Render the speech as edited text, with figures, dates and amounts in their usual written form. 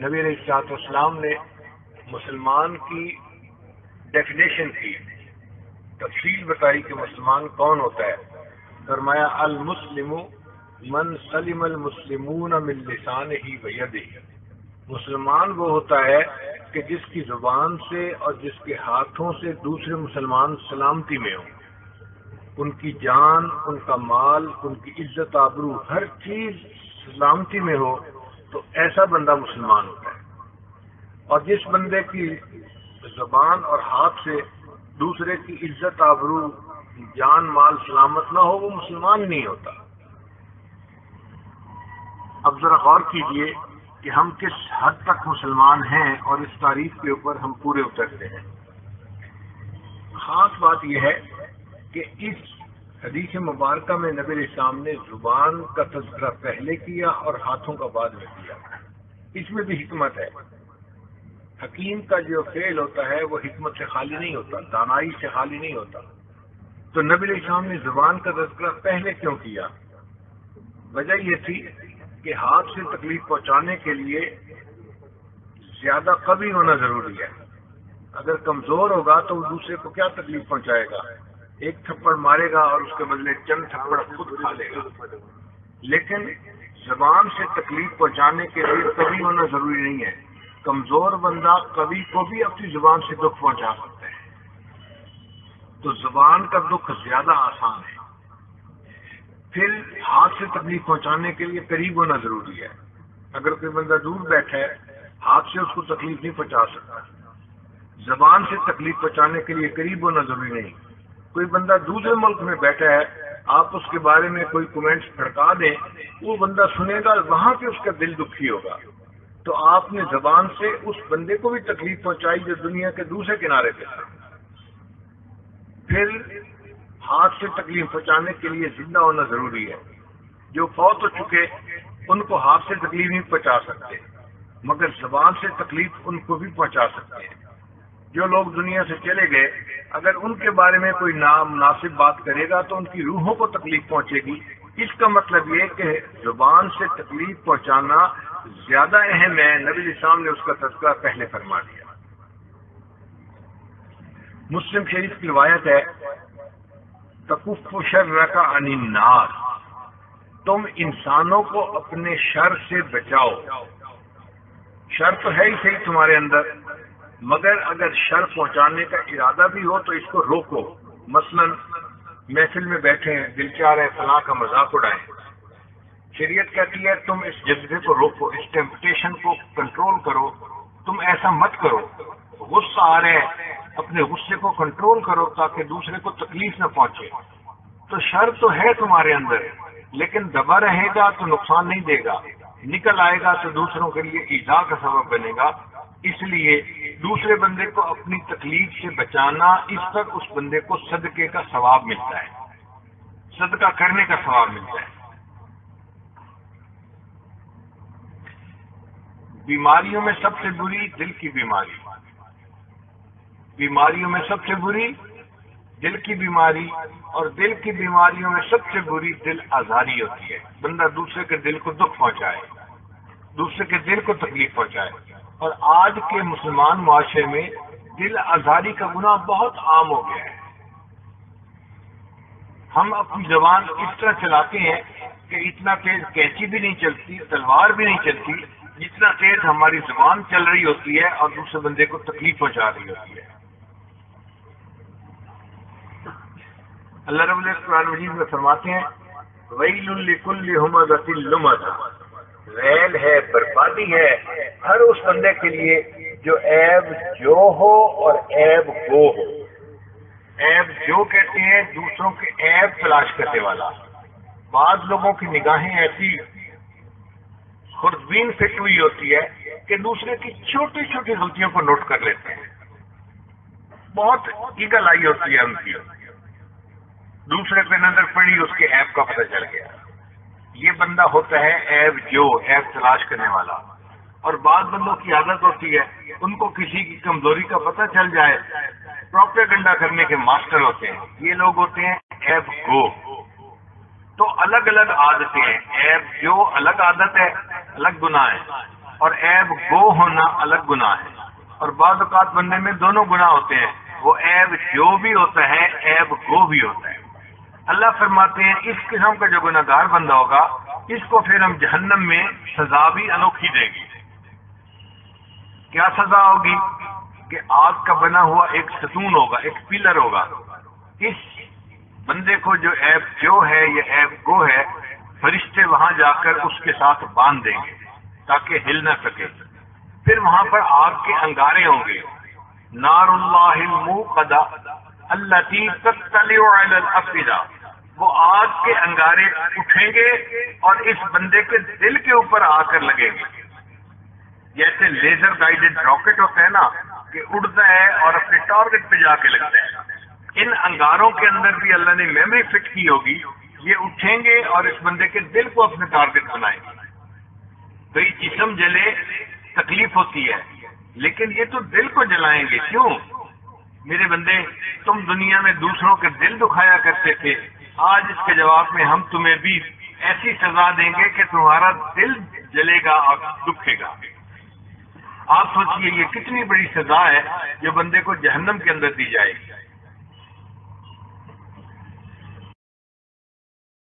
نبی علیہ السلام نے مسلمان کی ڈیفینیشن کی، تفصیل بتائی کہ مسلمان کون ہوتا ہے. فرمایا المسلم من سلم المسلمون من لسانہ ویدہ. مسلمان وہ ہوتا ہے کہ جس کی زبان سے اور جس کے ہاتھوں سے دوسرے مسلمان سلامتی میں ہوں، ان کی جان، ان کا مال، ان کی عزت آبرو، ہر چیز سلامتی میں ہو، تو ایسا بندہ مسلمان ہوتا ہے. اور جس بندے کی زبان اور ہاتھ سے دوسرے کی عزت آبرو، جان مال سلامت نہ ہو، وہ مسلمان نہیں ہوتا. اب ذرا غور کیجئے کہ ہم کس حد تک مسلمان ہیں اور اس تعریف کے اوپر ہم پورے اترتے ہیں. خاص بات یہ ہے کہ اس حدیث مبارکہ میں نبی علیہ السلام نے زبان کا تذکرہ پہلے کیا اور ہاتھوں کا بعد میں کیا. اس میں بھی حکمت ہے. حکیم کا جو فعل ہوتا ہے وہ حکمت سے خالی نہیں ہوتا، دانائی سے خالی نہیں ہوتا. تو نبی علیہ السلام نے زبان کا تذکرہ پہلے کیوں کیا؟ وجہ یہ تھی کہ ہاتھ سے تکلیف پہنچانے کے لیے زیادہ قوی ہونا ضروری ہے. اگر کمزور ہوگا تو وہ دوسرے کو کیا تکلیف پہنچائے گا؟ ایک تھپڑ مارے گا اور اس کے بدلے چند تھپڑ خود کھا لے گا. لیکن زبان سے تکلیف پہنچانے کے لیے قوی ہونا ضروری نہیں ہے. کمزور بندہ قوی کو بھی اپنی زبان سے دکھ پہنچا سکتا ہے. تو زبان کا دکھ زیادہ آسان ہے. پھر ہاتھ سے تکلیف پہنچانے کے لیے قریب ہونا ضروری ہے. اگر کوئی بندہ دور بیٹھا ہے، ہاتھ سے اس کو تکلیف نہیں پہنچا سکتا. زبان سے تکلیف پہنچانے کے لیے قریب ہونا ضروری نہیں. کوئی بندہ دوسرے ملک میں بیٹھا ہے، آپ اس کے بارے میں کوئی کمنٹس پھڑکا دیں، وہ بندہ سنے گا، وہاں پہ اس کا دل دکھی ہوگا. تو آپ نے زبان سے اس بندے کو بھی تکلیف پہنچائی جو دنیا کے دوسرے کنارے پہ تھا. پھر ہاتھ سے تکلیف پہنچانے کے لیے زندہ ہونا ضروری ہے. جو فوت ہو چکے ان کو ہاتھ سے تکلیف نہیں پہنچا سکتے، مگر زبان سے تکلیف ان کو بھی پہنچا سکتے ہیں. جو لوگ دنیا سے چلے گئے، اگر ان کے بارے میں کوئی نامناسب بات کرے گا تو ان کی روحوں کو تکلیف پہنچے گی. اس کا مطلب یہ کہ زبان سے تکلیف پہنچانا زیادہ اہم ہے. نبی علیہ السلام نے اس کا تذکرہ پہلے فرما دیا. مسلم شریف کی روایت ہے، تکف شرک عن الناس، تم انسانوں کو اپنے شر سے بچاؤ. شر تو ہے ہی صحیح تمہارے اندر، مگر اگر شر پہنچانے کا ارادہ بھی ہو تو اس کو روکو. مثلا محفل میں بیٹھے ہیں، دل چاہ رہے فلاں کا مذاق اڑائیں، شریعت کہتی ہے تم اس جذبے کو روکو، اس ٹیمپٹیشن کو کنٹرول کرو. تم ایسا مت کرو. غصہ آ رہا ہے، اپنے غصے کو کنٹرول کرو تاکہ دوسرے کو تکلیف نہ پہنچے. تو شر تو ہے تمہارے اندر، لیکن دبا رہے گا تو نقصان نہیں دے گا، نکل آئے گا تو دوسروں کے لیے ایذا کا سبب بنے گا. اس لیے دوسرے بندے کو اپنی تکلیف سے بچانا، اس پر اس بندے کو صدقے کا ثواب ملتا ہے، صدقہ کرنے کا ثواب ملتا ہے. بیماریوں میں سب سے بری دل کی بیماری، بیماریوں میں سب سے بری دل کی بیماری، اور دل کی بیماریوں میں سب سے بری دل آزاری ہوتی ہے. بندہ دوسرے کے دل کو دکھ پہنچائے، دوسرے کے دل کو تکلیف پہنچائے. اور آج کے مسلمان معاشرے میں دل آزاری کا گناہ بہت عام ہو گیا ہے. ہم اپنی زبان اس طرح چلاتے ہیں کہ اتنا تیز کینچی بھی نہیں چلتی، تلوار بھی نہیں چلتی، جتنا تیز ہماری زبان چل رہی ہوتی ہے اور دوسرے بندے کو تکلیف پہنچا رہی ہوتی ہے. اللہ رب العزت قرآن مجید میں فرماتے ہیں، ویل لکل ہمزۃ لمزہ، ویل ہے، بربادی ہے ہر اس بندے کے لیے جو عیب جو ہو اور عیب گو ہو. عیب جو کہتے ہیں دوسروں کے عیب تلاش کرنے والا. بعض لوگوں کی نگاہیں ایسی خوردبین فٹ ہوئی ہوتی ہے کہ دوسرے کی چھوٹی چھوٹی غلطیوں کو نوٹ کر لیتے ہیں. بہت ایگل آئی ہوتی ہے ان کی، دوسرے پہ نظر پڑی، اس کے عیب کا پتہ چل گیا. یہ بندہ ہوتا ہے عیب جو، عیب تلاش کرنے والا. اور بعض بندوں کی عادت ہوتی ہے، ان کو کسی کی کمزوری کا پتہ چل جائے، پروپیگنڈا کرنے کے ماسٹر ہوتے ہیں. یہ لوگ ہوتے ہیں عیب گو. تو الگ الگ عادتیں ہیں. عیب جو الگ عادت ہے، الگ گناہ ہے، اور عیب گو ہونا الگ گناہ ہے، اور بعض اوقات بندے میں دونوں گناہ ہوتے ہیں، وہ عیب جو بھی ہوتا ہے عیب گو بھی ہوتا ہے۔ اللہ فرماتے ہیں اس قسم کا جو گناہ گار بندہ ہوگا اس کو پھر ہم جہنم میں سزا بھی انوکھی دیں گے۔ کیا سزا ہوگی؟ کہ آگ کا بنا ہوا ایک ستون ہوگا، ایک پلر ہوگا، اس بندے کو جو عیب جو ہے یہ عیب گو ہے، فرشتے وہاں جا کر اس کے ساتھ باندھ دیں گے تاکہ ہل نہ سکے۔ پھر وہاں پر آگ کے انگارے ہوں گے، نار اللہ الموقدہ التی تطلع علی الافئدہ، وہ آگ کے انگارے اٹھیں گے اور اس بندے کے دل کے اوپر آ کر لگیں گے، جیسے لیزر گائیڈڈ راکٹ ہوتا ہے نا کہ اڑتا ہے اور اپنے ٹارگٹ پہ جا کے لگتا ہے، ان انگاروں کے اندر بھی اللہ نے میموری فٹ کی ہوگی، یہ اٹھیں گے اور اس بندے کے دل کو اپنے ٹارگٹ بنائیں گے۔ تو یہ جسم جلے تکلیف ہوتی ہے، لیکن یہ تو دل کو جلائیں گے۔ کیوں؟ میرے بندے تم دنیا میں دوسروں کے دل دکھایا کرتے تھے، آج اس کے جواب میں ہم تمہیں بھی ایسی سزا دیں گے کہ تمہارا دل جلے گا اور دکھے گا۔ آپ سوچئے یہ کتنی بڑی سزا ہے جو بندے کو جہنم کے اندر دی جائے گی۔